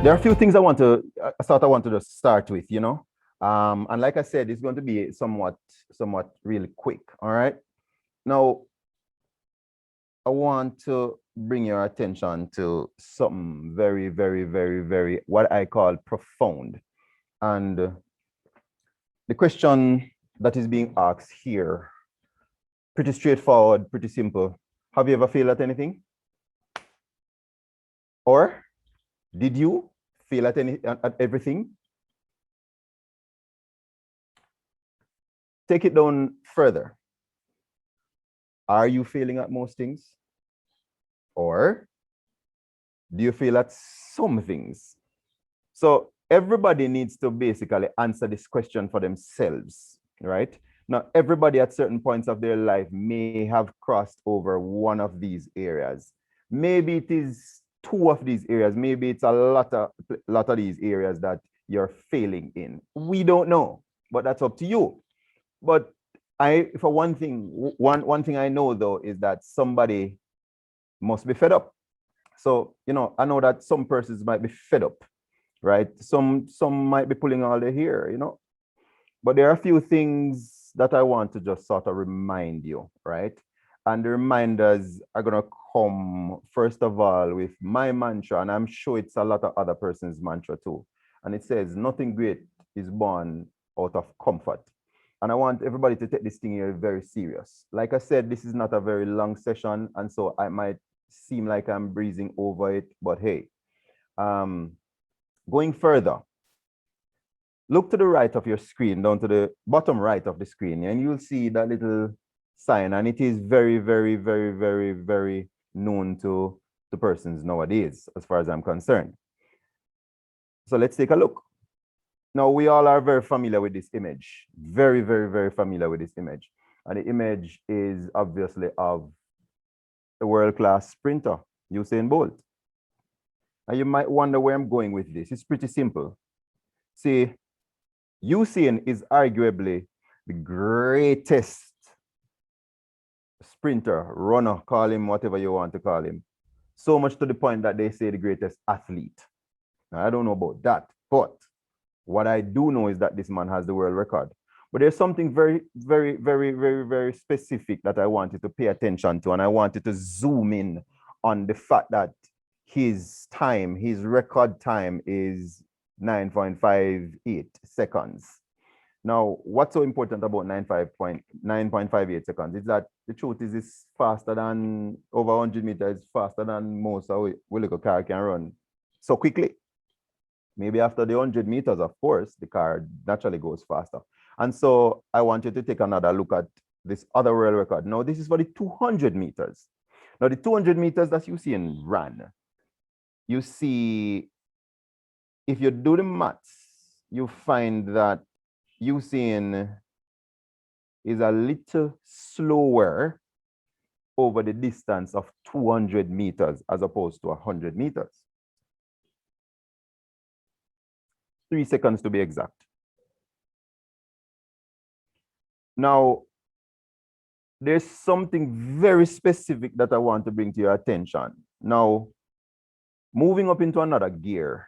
there are a few things I want to just start with, you know. And like I said, it's going to be somewhat really quick. All right. Now, I want to bring your attention to something very, very, very, very, what I call profound. And the question that is being asked here, pretty straightforward, pretty simple. Have you ever failed at anything? Or did you fail at everything? Take it down further. Are you failing at most things? Or do you fail at some things? So everybody needs to basically answer this question for themselves, right? Now, everybody at certain points of their life may have crossed over one of these areas. Maybe it is two of these areas. Maybe it's a lot of these areas that you're failing in. We don't know, but that's up to you. But for one thing I know though is that somebody must be fed up. So, you know, I know that some persons might be fed up, right? Some might be pulling all their hair, you know. But there are a few things that I want to just sort of remind you, right? And the reminders are gonna come first of all with my mantra, and I'm sure it's a lot of other person's mantra too. And it says, nothing great is born out of comfort. And I want everybody to take this thing here very serious. Like I said, this is not a very long session, and so I might seem like I'm breezing over it, but hey, going further, look to the right of your screen, down to the bottom right of the screen, and you'll see that little sign, and it is very, very, very, very, very known to the persons nowadays, as far as I'm concerned. So let's take a look. Now, we all are very familiar with this image, very, very, very familiar with this image. And the image is obviously of a world-class sprinter, Usain Bolt. And you might wonder where I'm going with this. It's pretty simple. See, Usain is arguably the greatest sprinter, runner, call him whatever you want to call him. So much to the point that they say the greatest athlete. Now, I don't know about that, but what I do know is that this man has the world record. But there's something very, very, very, very, very specific that I wanted to pay attention to. And I wanted to zoom in on the fact that his record time is 9.58 seconds. Now, what's so important about 9.58 seconds is that the truth is it's faster than over 100 meters, faster than most of a car can run so quickly. Maybe after the 100 meters, of course, the car naturally goes faster. And so I want you to take another look at this other world record. Now, this is for the 200 meters. Now, the 200 meters that you see in ran, you see, if you do the maths, you find that Usain is a little slower over the distance of 200 meters as opposed to 100 meters. 3 seconds to be exact. Now, there's something very specific that I want to bring to your attention. Now, moving up into another gear.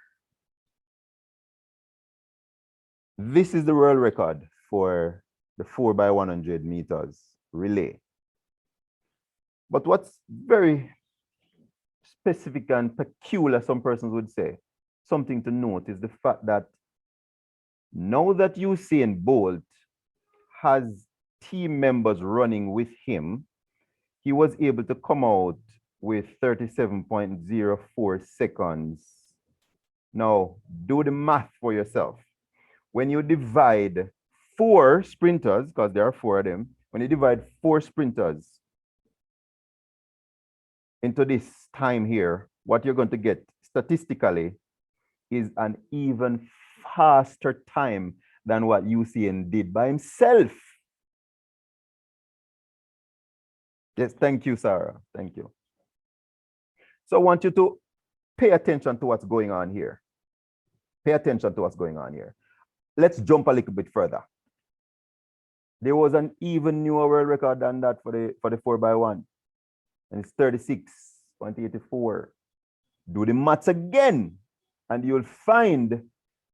This is the world record for the 4x100 meters relay. But what's very specific and peculiar, some persons would say, something to note is the fact that now that Usain Bolt has team members running with him, he was able to come out with 37.04 seconds. Now, do the math for yourself. When you divide 4 sprinters, because there are 4 of them, when you divide 4 sprinters into this time here, what you're going to get statistically is an even faster time than what Usain did by himself. Yes, thank you, Sarah. Thank you. So I want you to pay attention to what's going on here. Pay attention to what's going on here. Let's jump a little bit further. There was an even newer world record than that for the 4x1. And it's 36.84. Do the maths again. And you'll find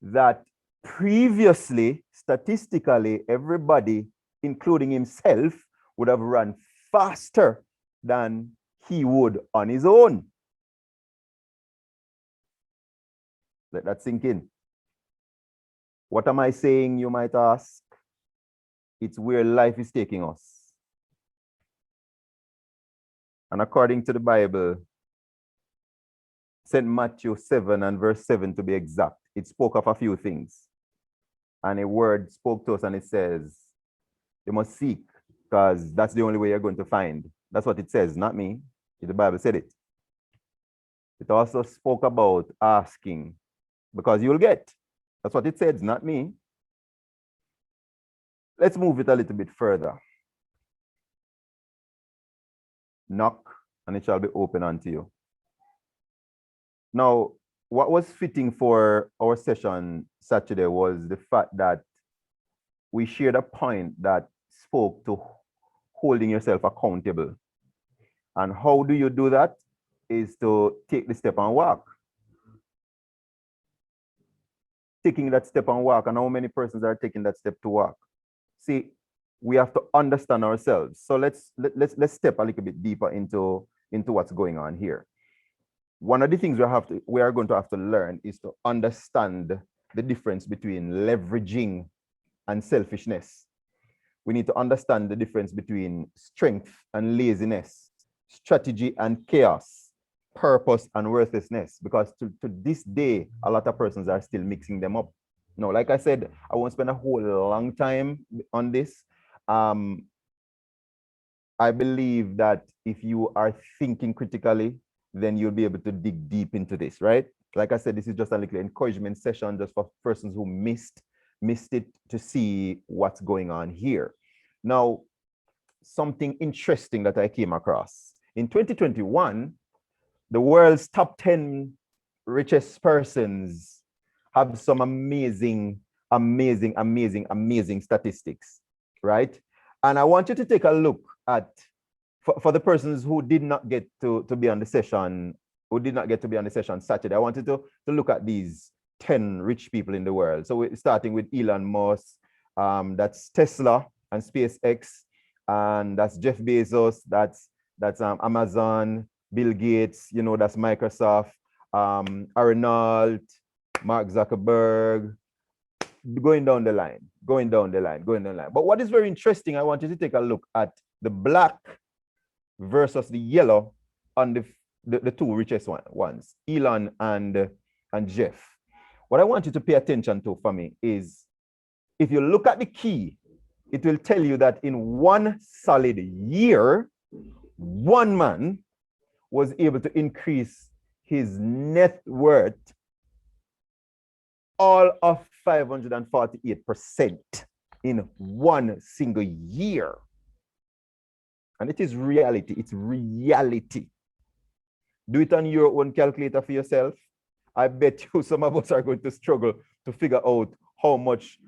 that previously, statistically, everybody, including himself, would have run faster than he would on his own. Let that sink in. What am I saying, you might ask? It's where life is taking us. And according to the Bible, St. Matthew 7 and verse 7 to be exact, it spoke of a few things. And a word spoke to us and it says, you must seek because that's the only way you're going to find. That's what it says, not me. The Bible said it. It also spoke about asking because you'll get. That's what it says, not me. Let's move it a little bit further. Knock and it shall be open unto you. Now, what was fitting for our session Saturday was the fact that we shared a point that spoke to holding yourself accountable. And how do you do that? Is to take the step and walk. Taking that step and walk. And how many persons are taking that step to walk? See, we have to understand ourselves. So let's step a little bit deeper into what's going on here. One of the things we are going to have to learn is to understand the difference between leveraging and selfishness. We need to understand the difference between strength and laziness, strategy and chaos, purpose and worthlessness, because to this day, a lot of persons are still mixing them up. No, like I said, I won't spend a whole long time on this. I believe that if you are thinking critically, then you'll be able to dig deep into this, right? Like I said, this is just a little encouragement session just for persons who missed it to see what's going on here. Now, something interesting that I came across. In 2021, the world's top 10 richest persons have some amazing statistics, right? And I want you to take a look at, for the persons who did not get to be on the session, Saturday, I wanted to look at these 10 rich people in the world. So we're starting with Elon Musk, that's Tesla and SpaceX, and that's Jeff Bezos, that's Amazon, Bill Gates, that's Microsoft, Arnold, Mark Zuckerberg, going down the line. But what is very interesting, I want you to take a look at the black versus the yellow on the two richest ones, Elon and Jeff. What I want you to pay attention to for me is, if you look at the key, it will tell you that in one solid year, one man was able to increase his net worth all of 548% in one single year. And it is reality. It's reality. Do it on your own calculator for yourself. I bet you some of us are going to struggle to figure out how much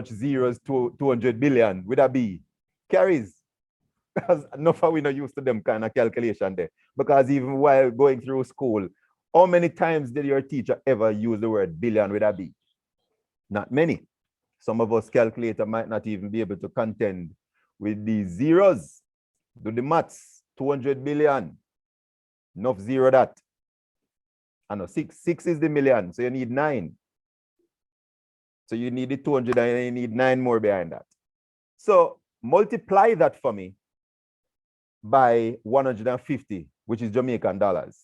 zeros to 200 billion would that be. Carries. Because enough we not used to them kind of calculation there. Because even while going through school, how many times did your teacher ever use the word billion with a B? Not many. Some of us calculator might not even be able to contend with these zeros. Do the maths. 200 billion. Enough zero that. I know 6 is the million, so you need 9. So you need the 200 and you need 9 more behind that. So multiply that for me by 150, which is Jamaican dollars.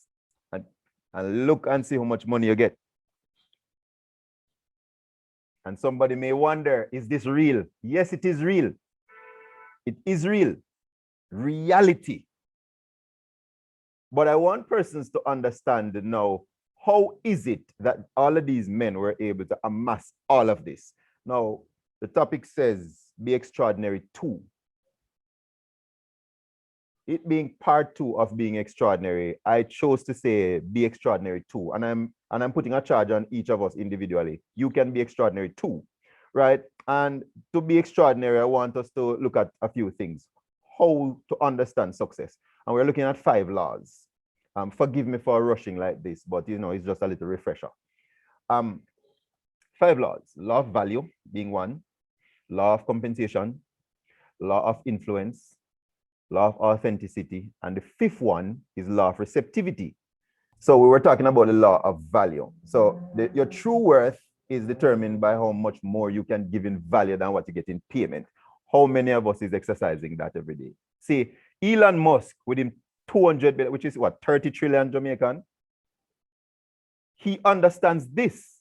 And look and see how much money you get. And somebody may wonder, is this real? Yes, it is real. It is real. Reality. But I want persons to understand now, how is it that all of these men were able to amass all of this? Now, the topic says, be extraordinary too. It being part 2 of being extraordinary, I chose to say be extraordinary too. And I'm putting a charge on each of us individually. You can be extraordinary too, right? And to be extraordinary, I want us to look at a few things. How to understand success. And we're looking at 5 laws. Forgive me for rushing like this, but it's just a little refresher. 5 laws. Law of value being one, law of compensation, law of influence, law of authenticity, and the 5th one is law of receptivity. So we were talking about the law of value. So your true worth is determined by how much more you can give in value than what you get in payment. How many of us is exercising that every day? See, Elon Musk with him 200 billion, which is what, 30 trillion Jamaican? He understands this.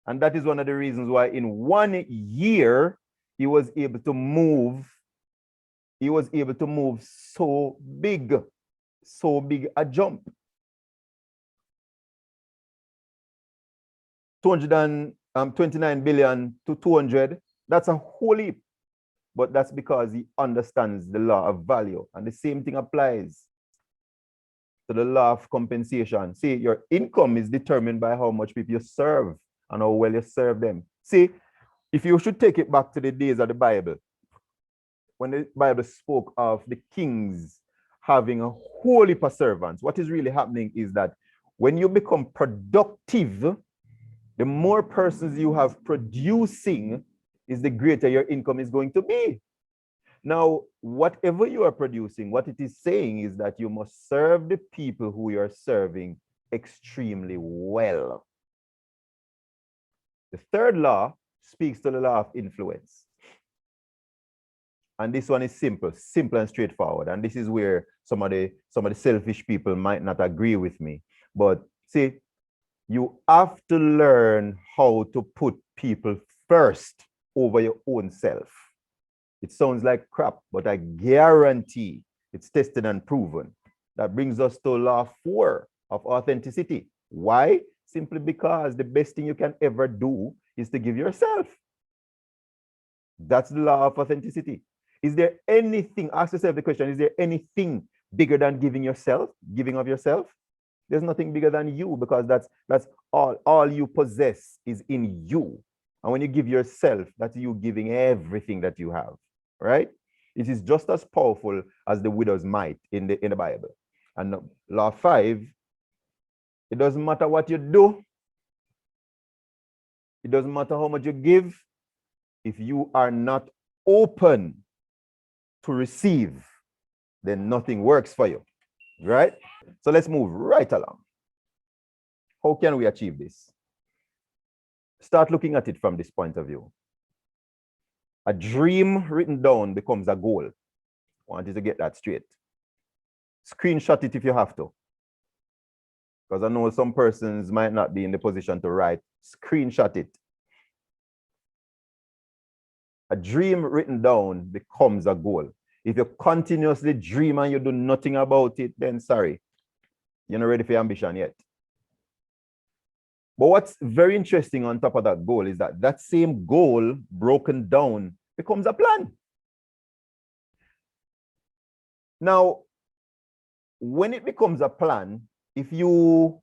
And that is one of the reasons why in 1 year, he was able to move so big a jump. 229 billion to 200, that's a whole heap. But that's because he understands the law of value. And the same thing applies to the law of compensation. See, your income is determined by how much people you serve and how well you serve them. See, if you should take it back to the days of the Bible, when the Bible spoke of the kings having a whole heap of servants, what is really happening is that when you become productive, the more persons you have producing is the greater your income is going to be. Now, whatever you are producing, what it is saying is that you must serve the people who you are serving extremely well. The 3rd law speaks to the law of influence. And this one is simple and straightforward. And this is where some of the selfish people might not agree with me. But see, you have to learn how to put people first over your own self. It sounds like crap, but I guarantee it's tested and proven. That brings us to law 4 of authenticity. Why? Simply because the best thing you can ever do is to give yourself. That's the law of authenticity. Is there anything, ask yourself the question, is there anything bigger than giving of yourself? There's nothing bigger than you, because that's all you possess is in you. And when you give yourself, that's you giving everything that you have, right? It is just as powerful as the widow's mite in the Bible. And law 5, it doesn't matter what you do. It doesn't matter how much you give. If you are not open to receive, then nothing works for you, right? So let's move right along. How can we achieve this? Start looking at it from this point of view. A dream written down becomes a goal. I want you to get that straight. Screenshot it if you have to. Because I know some persons might not be in the position to write. Screenshot it. A dream written down becomes a goal. If you continuously dream and you do nothing about it, then sorry, you're not ready for your ambition yet. But what's very interesting on top of that goal is that that same goal broken down becomes a plan. Now, when it becomes a plan, if you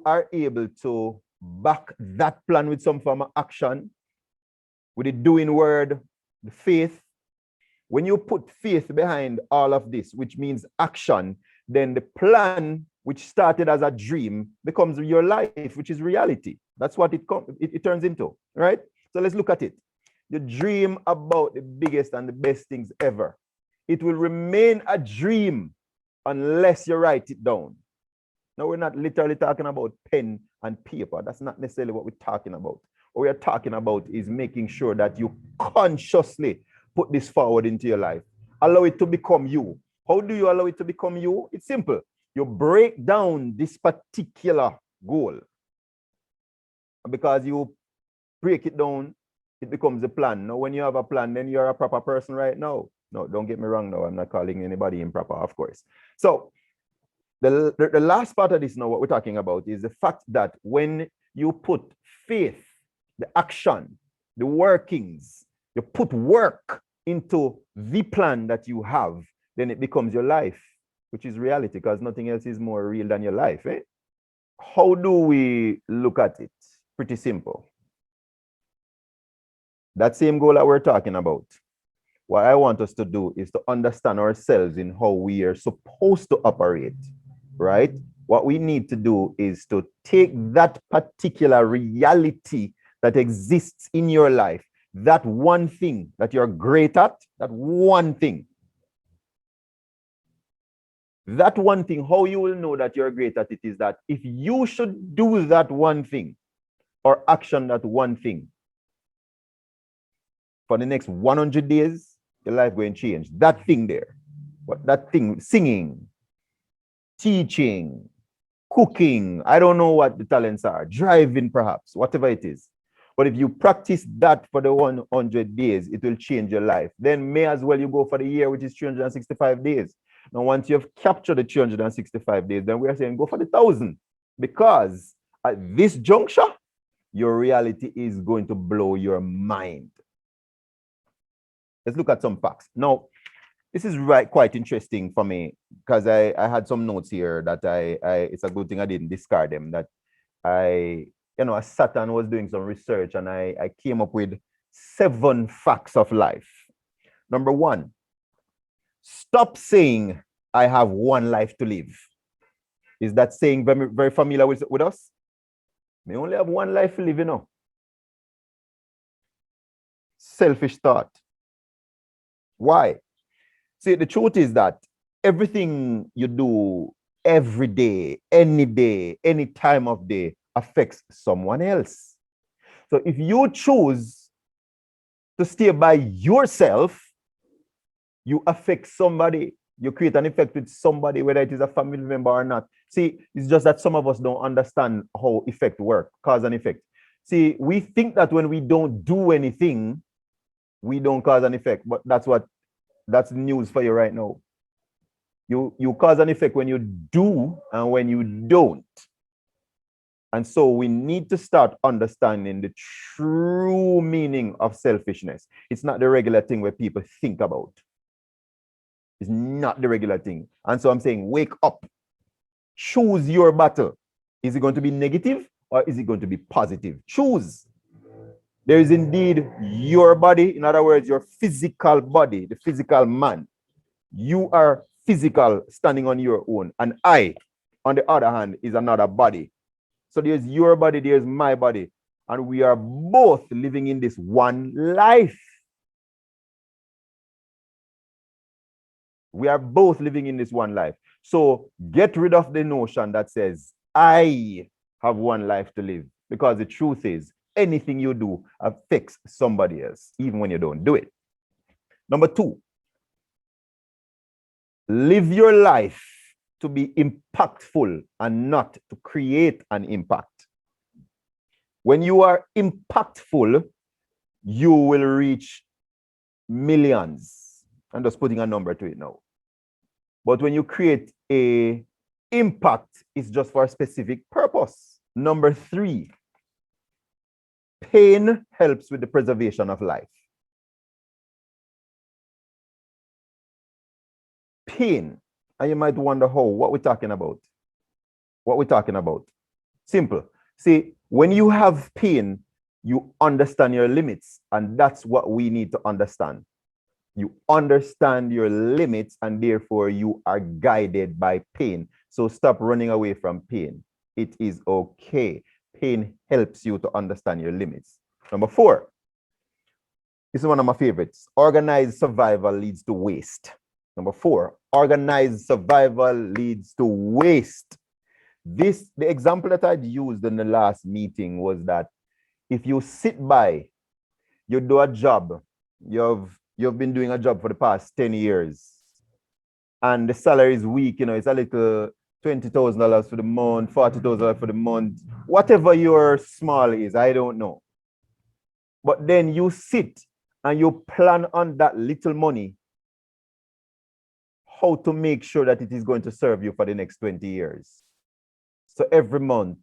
are able to back that plan with some form of action, with the doing word, the faith, when you put faith behind all of this, which means action, then the plan, which started as a dream, becomes your life, which is reality. That's what it turns into, right? So let's look at it. You dream about the biggest and the best things ever. It will remain a dream unless you write it down. Now, we're not literally talking about pen and paper. That's not necessarily what we're talking about. What we are talking about is making sure that you consciously put this forward into your life. Allow it to become you. How do you allow it to become you? It's simple. You break down this particular goal. And because you break it down, it becomes a plan. Now, when you have a plan, then you're a proper person right now. No, don't get me wrong now. I'm not calling anybody improper, of course. So the last part of this now, what we're talking about is the fact that when you put faith, the action, the workings, you put work into the plan that you have, then it becomes your life, which is reality, because nothing else is more real than your life. Eh? How do we look at it? Pretty simple. That same goal that we're talking about, what I want us to do is to understand ourselves in how we are supposed to operate, right? What we need to do is to take that particular reality that exists in your life, that one thing that you're great at, that one thing, how you will know that you're great at it is that if you should do that one thing or action that one thing for the next 100 days, your life going to change. That thing there, what that thing, singing, teaching, cooking, I don't know what the talents are, driving perhaps, whatever it is. But if you practice that for the 100 days, it will change your life. Then may as well you go for the year, which is 365 days. Now, once you have captured the 365 days, then we are saying go for the 1,000. Because at this juncture, your reality is going to blow your mind. Let's look at some facts. Now, this is quite interesting for me because I had some notes here that it's a good thing I didn't discard them. That I sat and was doing some research and I came up with 7 facts of life. Number 1, stop saying I have one life to live. Is that saying very, very familiar with us? We only have one life to live, you know. Selfish thought. Why? See, the truth is that everything you do every day, any time of day affects someone else. So if you choose to stay by yourself, you affect somebody. You create an effect with somebody, whether it is a family member or not. See, it's just that some of us don't understand how effect work, cause and effect. See, we think that when we don't do anything, we don't cause an effect, but that's news for you right now. You cause an effect when you do and when you don't. And so we need to start understanding the true meaning of selfishness. It's not the regular thing where people think about. It's not the regular thing. And so I'm saying, wake up. Choose your battle. Is it going to be negative or is it going to be positive? Choose. There is indeed your body. In other words, your physical body, the physical man. You are physical, standing on your own. And I, on the other hand, is another body. So there's your body, there's my body. And we are both living in this one life. We are both living in this one life. So get rid of the notion that says, I have one life to live. Because the truth is, anything you do affects somebody else, even when you don't do it. Number 2, live your life to be impactful and not to create an impact. When you are impactful, you will reach millions. I'm just putting a number to it now. But when you create an impact, it's just for a specific purpose. Number 3, pain helps with the preservation of life. Pain. And you might wonder what we're talking about. What we're talking about. Simple. See, when you have pain, you understand your limits. And that's what we need to understand. You understand your limits and therefore you are guided by pain. So stop running away from pain. It is okay. Pain helps you to understand your limits. Number 4, this is one of my favorites. Organized survival leads to waste. Number 4, organized survival leads to waste. The example that I'd used in the last meeting was that if you sit by, you do a job, you've been doing a job for the past 10 years, and the salary is weak, it's a little $20,000 for the month, $40,000 for the month, whatever your small is, I don't know. But then you sit and you plan on that little money, how to make sure that it is going to serve you for the next 20 years. So every month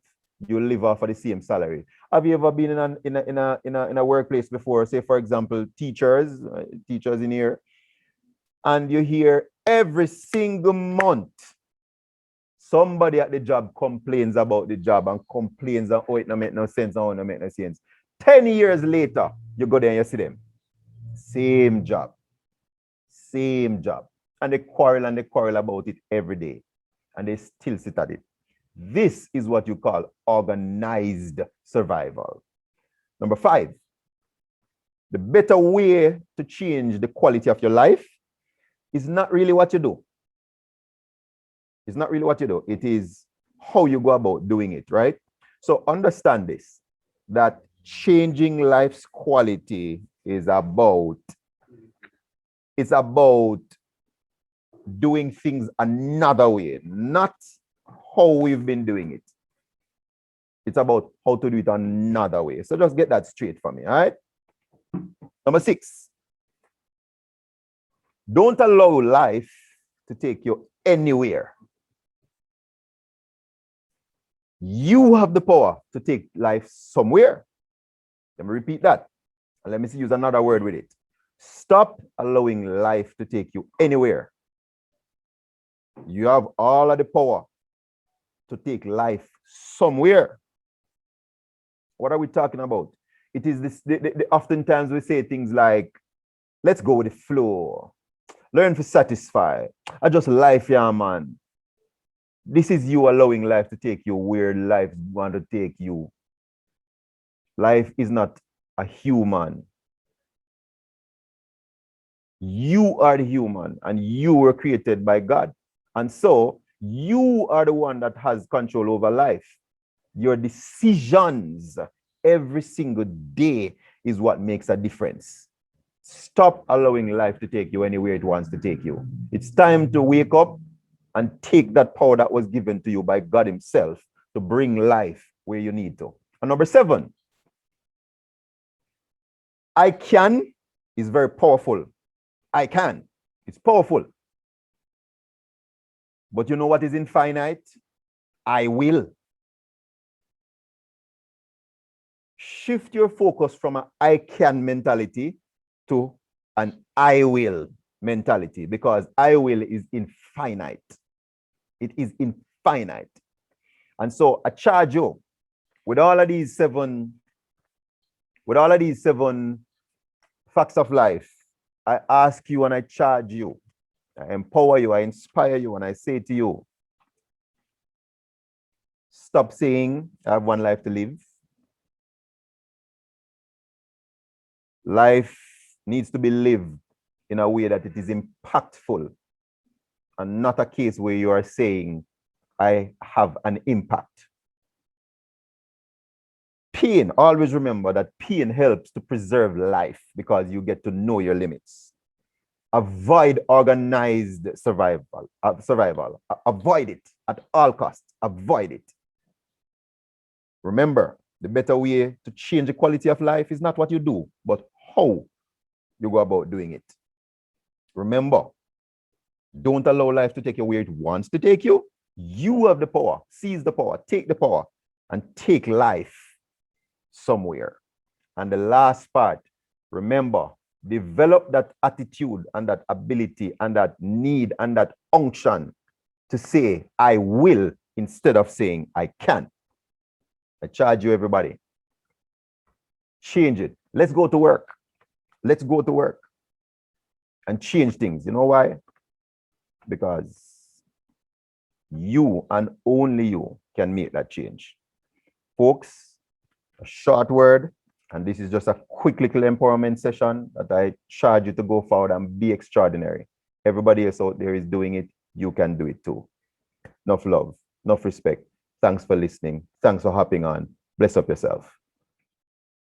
you live off of the same salary. Have you ever been in a workplace before, say for example, teachers in here, and you hear every single month somebody at the job complains about the job and complains and it don't make no sense and it don't make no sense. 10 years later, you go there and you see them. Same job. And they quarrel about it every day. And they still sit at it. This is what you call organized survival. Number 5, the better way to change the quality of your life is not really what you do. It's not really what you do. It is how you go about doing it, right? So understand this, that changing life's quality is about, it's about doing things another way, not how we've been doing it. It's about how to do it another way. So just get that straight for me, all right? Number 6, don't allow life to take you anywhere. You have the power to take life somewhere. Let me repeat that. And let me use another word with it. Stop allowing life to take you anywhere. You have all of the power to take life somewhere. What are we talking about? It is this, oftentimes we say things like, let's go with the flow. Learn to satisfy. I just life, yeah, man. This is you allowing life to take you where life want to take you. Life is not a human. You are the human, and you were created by God. And so you are the one that has control over life. Your decisions every single day is what makes a difference. Stop allowing life to take you anywhere it wants to take you. It's time to wake up and take that power that was given to you by God himself to bring life where you need to. And number 7, I can is very powerful. I can. It's powerful. But you know what is infinite? I will. Shift your focus from an I can mentality to an I will mentality, because I will is infinite. It is infinite. And so I charge you with all of these seven facts of life. I ask you and I charge you. I empower you, I inspire you, and I say to you, stop saying I have one life to live. Life needs to be lived in a way that it is impactful, and not a case where you are saying I have an impact. Pain, always remember that pain helps to preserve life because you get to know your limits. Avoid organized survival. Avoid it at all costs. Avoid it. Remember, the better way to change the quality of life is not what you do, but how you go about doing it. Remember, don't allow life to take you where it wants to take you. You have the power. Seize the power. Take the power and take life somewhere. And the last part, remember, develop that attitude and that ability and that need and that unction to say, I will, instead of saying, I can. I charge you, everybody. Change it. Let's go to work. Let's go to work and change things. You know why? Because you and only you can make that change. Folks, a short word, and this is just a quick little empowerment session that I charge you to go forward and be extraordinary. Everybody else out there is doing it. You can do it too. Enough love, enough respect. Thanks for listening. Thanks for hopping on. Bless up yourself.